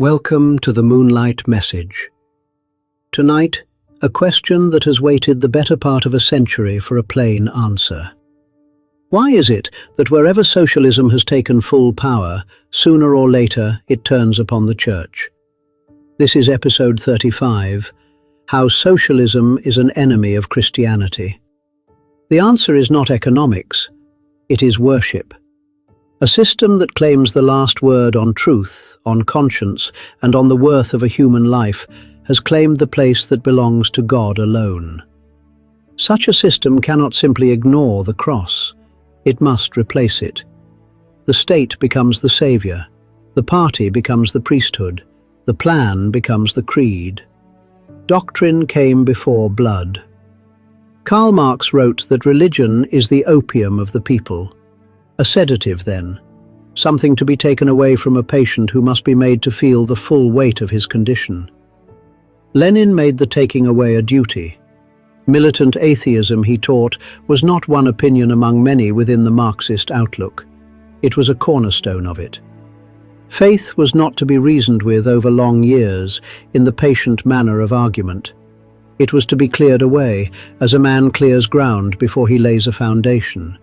Welcome to the Moonlight Message. Tonight, a question that has waited the better part of a century for a plain answer. Why is it that wherever socialism has taken full power, sooner or later it turns upon the church? This is episode 35, How Socialism is an Enemy of Christianity. The answer is not economics, it is worship. A system that claims the last word on truth, on conscience, and on the worth of a human life has claimed the place that belongs to God alone. Such a system cannot simply ignore the cross. It must replace it. The state becomes the savior. The party becomes the priesthood. The plan becomes the creed. Doctrine came before blood. Karl Marx wrote that religion is the opium of the people. A sedative, then, something to be taken away from a patient who must be made to feel the full weight of his condition. Lenin made the taking away a duty. Militant atheism, he taught, was not one opinion among many within the Marxist outlook. It was a cornerstone of it. Faith was not to be reasoned with over long years in the patient manner of argument. It was to be cleared away, as a man clears ground before he lays a foundation.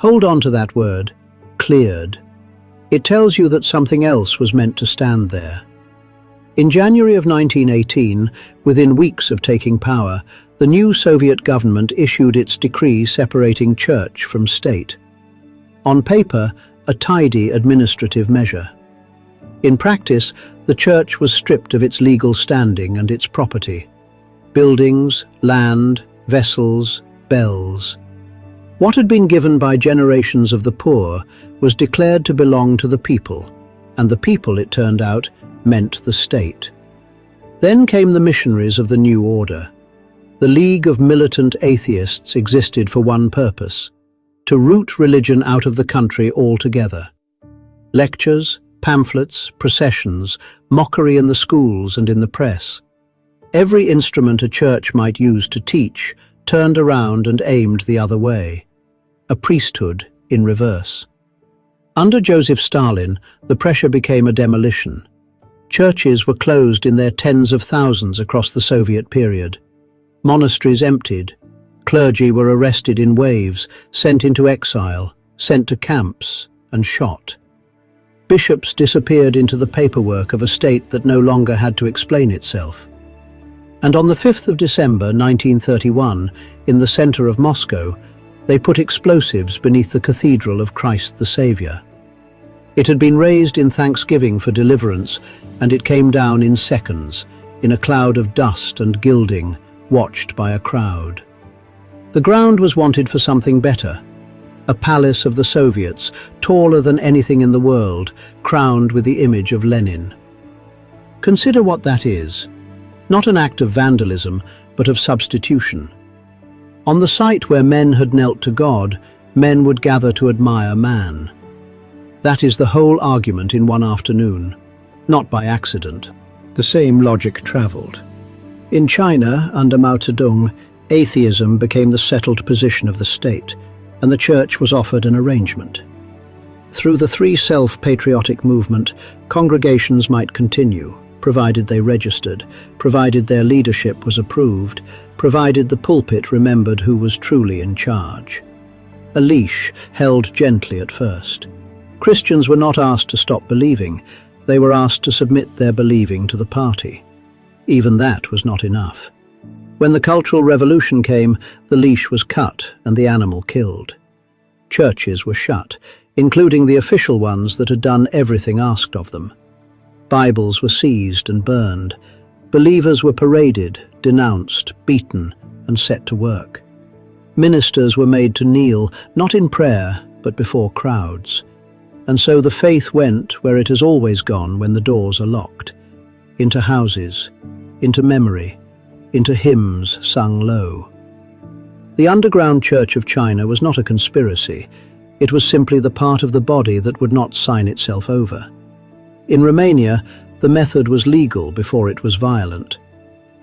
Hold on to that word, cleared. It tells you that something else was meant to stand there. In January of 1918, within weeks of taking power, the new Soviet government issued its decree separating church from state. On paper, a tidy administrative measure. In practice, the church was stripped of its legal standing and its property. Buildings, land, vessels, bells. What had been given by generations of the poor was declared to belong to the people, and the people, it turned out, meant the state. Then came the missionaries of the new order. The League of Militant Atheists existed for one purpose: to root religion out of the country altogether. Lectures, pamphlets, processions, mockery in the schools and in the press. Every instrument a church might use to teach turned around and aimed the other way. A priesthood in reverse. Under Joseph Stalin, the pressure became a demolition. Churches were closed in their tens of thousands across the Soviet period. Monasteries emptied. Clergy were arrested in waves, sent into exile, sent to camps, and shot. Bishops disappeared into the paperwork of a state that no longer had to explain itself. And on the 5th of December 1931, in the center of Moscow, they put explosives beneath the Cathedral of Christ the Saviour. It had been raised in thanksgiving for deliverance, and it came down in seconds, in a cloud of dust and gilding, watched by a crowd. The ground was wanted for something better. A palace of the Soviets, taller than anything in the world, crowned with the image of Lenin. Consider what that is. Not an act of vandalism, but of substitution. On the site where men had knelt to God, men would gather to admire man. That is the whole argument in one afternoon, not by accident. The same logic traveled. In China, under Mao Zedong, atheism became the settled position of the state, and the church was offered an arrangement. Through the Three Self-patriotic movement, congregations might continue, provided they registered, provided their leadership was approved, provided the pulpit remembered who was truly in charge. A leash held gently at first. Christians were not asked to stop believing, they were asked to submit their believing to the party. Even that was not enough. When the Cultural Revolution came, the leash was cut and the animal killed. Churches were shut, including the official ones that had done everything asked of them. Bibles were seized and burned. Believers were paraded, denounced, beaten, and set to work. Ministers were made to kneel, not in prayer, but before crowds. And so the faith went where it has always gone when the doors are locked. Into houses, into memory, into hymns sung low. The underground Church of China was not a conspiracy. It was simply the part of the body that would not sign itself over. In Romania, the method was legal before it was violent.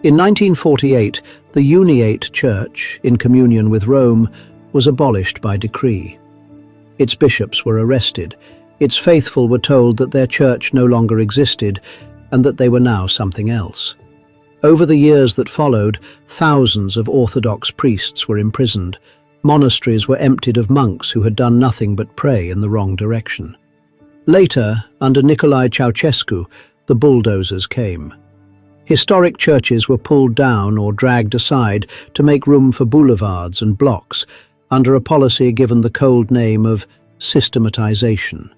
In 1948, the Uniate Church, in communion with Rome, was abolished by decree. Its bishops were arrested. Its faithful were told that their church no longer existed and that they were now something else. Over the years that followed, thousands of Orthodox priests were imprisoned. Monasteries were emptied of monks who had done nothing but pray in the wrong direction. Later, under Nicolae Ceausescu, the bulldozers came. Historic churches were pulled down or dragged aside to make room for boulevards and blocks, under a policy given the cold name of systematization.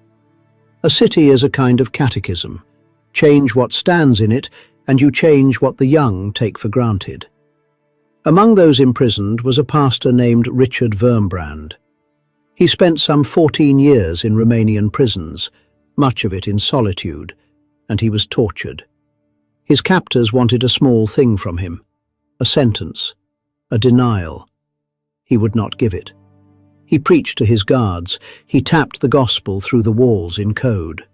A city is a kind of catechism. Change what stands in it, and you change what the young take for granted. Among those imprisoned was a pastor named Richard Wurmbrand. He spent some 14 years in Romanian prisons, much of it in solitude, and he was tortured. His captors wanted a small thing from him, a sentence, a denial. He would not give it. He preached to his guards. He tapped the gospel through the walls in code.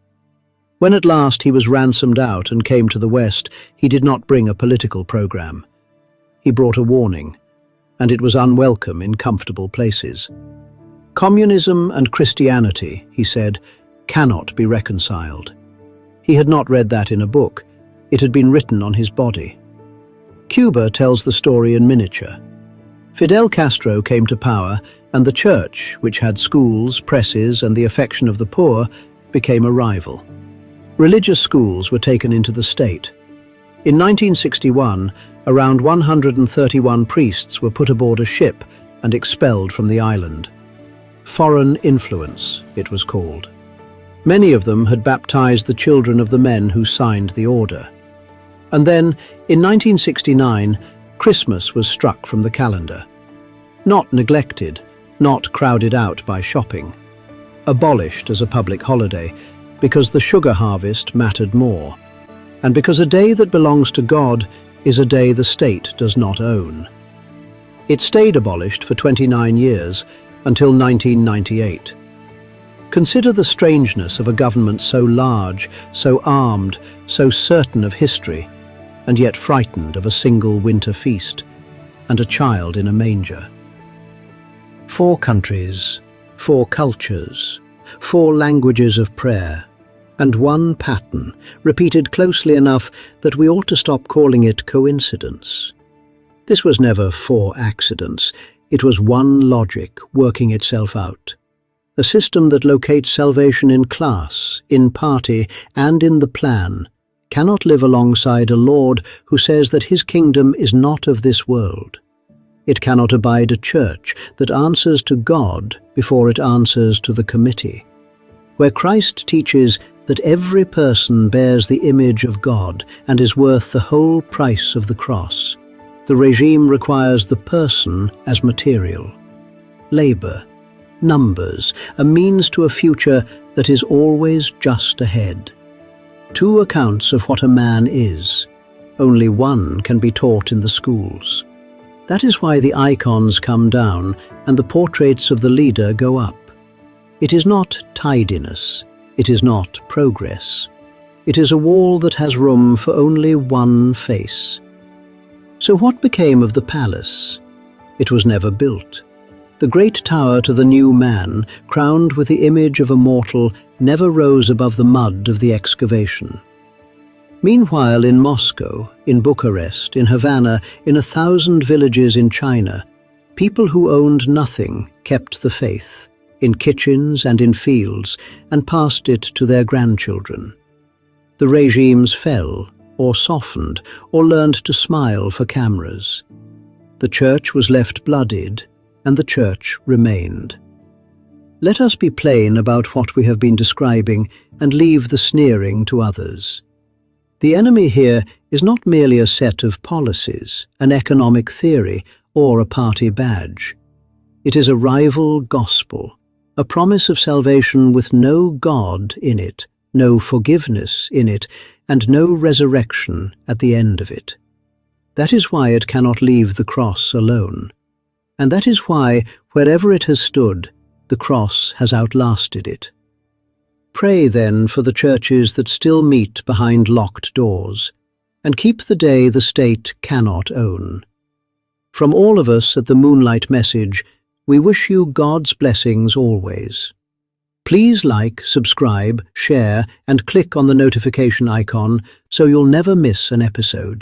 When at last he was ransomed out and came to the West, he did not bring a political program. He brought a warning, and it was unwelcome in comfortable places. Communism and Christianity, he said, cannot be reconciled. He had not read that in a book. It had been written on his body. Cuba tells the story in miniature. Fidel Castro came to power, and the church, which had schools, presses, and the affection of the poor, became a rival. Religious schools were taken into the state. In 1961, around 131 priests were put aboard a ship and expelled from the island. Foreign influence, it was called. Many of them had baptized the children of the men who signed the order. And then, in 1969, Christmas was struck from the calendar. Not neglected, not crowded out by shopping. Abolished as a public holiday, because the sugar harvest mattered more, and because a day that belongs to God is a day the state does not own. It stayed abolished for 29 years, until 1998. Consider the strangeness of a government so large, so armed, so certain of history, and yet frightened of a single winter feast, and a child in a manger. 4 countries, 4 cultures, 4 languages of prayer, and one pattern, repeated closely enough that we ought to stop calling it coincidence. This was never 4 accidents. It was one logic working itself out. A system that locates salvation in class, in party, and in the plan, cannot live alongside a Lord who says that his kingdom is not of this world. It cannot abide a church that answers to God before it answers to the committee. Where Christ teaches that every person bears the image of God and is worth the whole price of the cross, the regime requires the person as material. Labor, numbers, a means to a future that is always just ahead. 2 accounts of what a man is. Only one can be taught in the schools. That is why the icons come down and the portraits of the leader go up. It is not tidiness. It is not progress. It is a wall that has room for only one face. So what became of the palace? It was never built. The great tower to the new man, crowned with the image of a mortal, never rose above the mud of the excavation. Meanwhile, in Moscow, in Bucharest, in Havana, in 1,000 villages in China, people who owned nothing kept the faith, in kitchens and in fields, and passed it to their grandchildren. The regimes fell, or softened, or learned to smile for cameras. The church was left bloodied, and the church remained. Let us be plain about what we have been describing and leave the sneering to others. The enemy here is not merely a set of policies, an economic theory, or a party badge. It is a rival gospel, a promise of salvation with no God in it, no forgiveness in it, and no resurrection at the end of it. That is why it cannot leave the cross alone. And that is why, wherever it has stood, the cross has outlasted it. Pray then for the churches that still meet behind locked doors, and keep the day the state cannot own. From all of us at the Moonlight Message, we wish you God's blessings always. Please like, subscribe, share, and click on the notification icon so you'll never miss an episode.